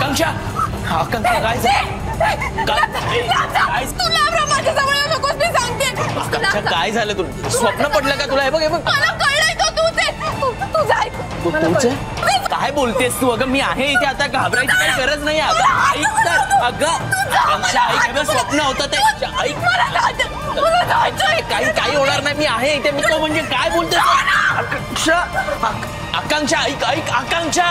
आकांक्षा आकांक्षा काय आकांक्षा काय झालं तुला स्वप्न पडलं का तुला? हे बघ मला कळलंय तुझं काय बोलतेस तू? अगं मी आहे इथे आता घाबरायची काही गरज नाही. अगं ऐक तर अगं आकांक्षा ऐक स्वप्न होतं ते ऐक काही होणार नाही. मी आहे इथे. मी तो म्हणजे काय बोलते आकांक्षा आकांक्षा ऐक ऐक आकांक्षा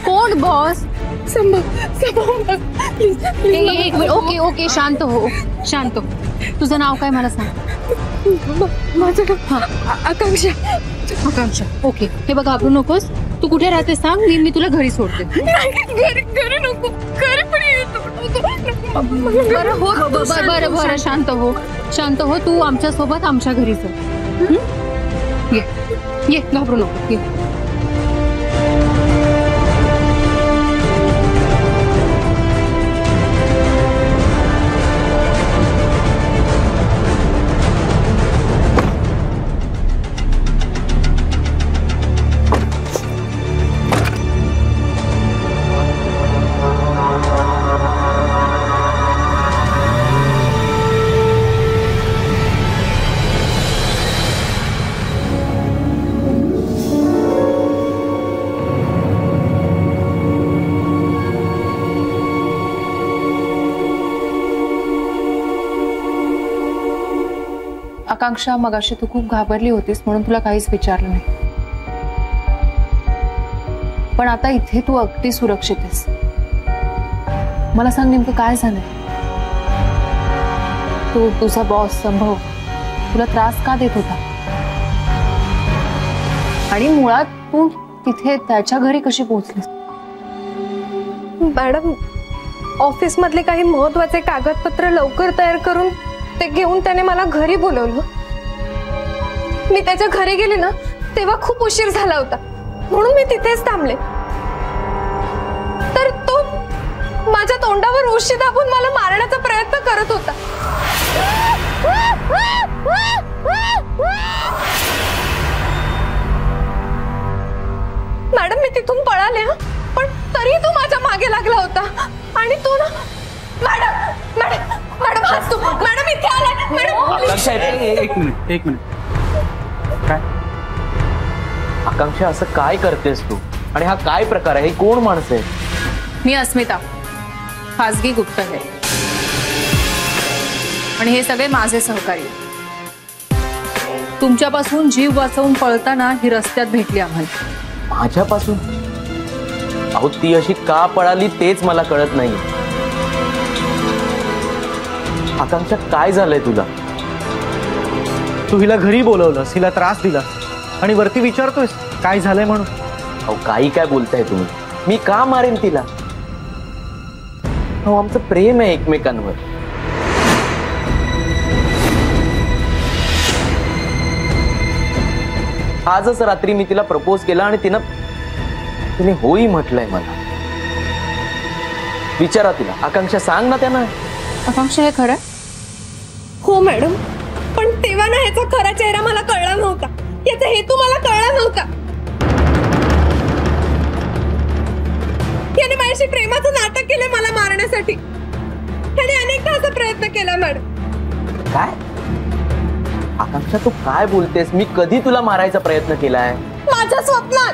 कोण बॉस? ओके ओके शांत हो शांत हो. तुझं नाव काय मला सांग. माझं नाव आकांक्षा. आकांक्षा ओके. हे बघ घाबरू नकोस. तू कुठे राहते सांग. मी तुला घरी सोडते. घरी नको. घरी पण बरं शांत हो. तू आमच्या सोबत आमच्या घरी चल. ये घाबरू नको ये. आकांक्षा मगाशी तू खूप घाबरली होतीस म्हणून तुला काहीच विचारलं नाही. पण आता इथे तू अगदी सुरक्षित आहेस. मला सांग नेमकं काय झालंय. तुझा बॉस संभव तुला त्रास का देत होता आणि मुळात तू तिथे त्याच्या घरी कशी पोहोचलीस? मॅडम ऑफिस मधले काही महत्त्वाचे कागदपत्र लवकर तयार करून ते घेऊन त्याने मला घरी बोलवलं. मी त्याच्या घरी गेले ना तेव्हा खूप उशीर झाला होता म्हणून मी तिथेच थांबले. तर तो माझ्या तोंडावर उशी दाबून मला मारण्याचा प्रयत्न करत होता. मॅडम मी तिथून पळाले पण तरी तो माझ्या मागे लागला होता आणि तो ना मॅडम हाच तू. मॅडम इथे आलाय. आकांक्षा एक मिनिट काय आकांक्षा असं काय करतेस तू? आणि हा काय प्रकार आहे? कोण माणूस आहे? मी अस्मिता खासगी गुप्तहेर आणि हे सगळे माझे सहकारी. तुमच्यापासून जीव वाचवून पळताना ही रस्त्यात भेटली आम्हाला. माझ्यापासून? अहो ती अशी का पळाली तेच मला कळत नाही. आकांक्षा काय झालंय तुला? तू हिला घरी बोलवलंस, हिला त्रास दिला आणि वरती विचारतोयस काय झालंय म्हणून. अहो काही काय बोलताय तुम्ही? मी का मारेन तिला? अहो आमचं प्रेम आहे एकमेकांवर. आजच रात्री मी तिला प्रपोज केला आणि तिने होई म्हटलंय मला. विचारा तिला. आकांक्षा सांग ना त्यांना. आकांक्षा हे खरं? हो मॅडम पण तेव्हा ना ह्याचा खरा चेहरा मला कळला नव्हता. याचा हेतू मला कळला नव्हता. याने माझ्याशी प्रेमाचं नाटक केलं मला मारण्यासाठी. त्याने अनेकदा असा प्रयत्न केला मॅडम. काय आकांक्षा तू काय बोलतेस? मी कधी तुला मारायचा प्रयत्न केलाय? माझ्या स्वप्नात.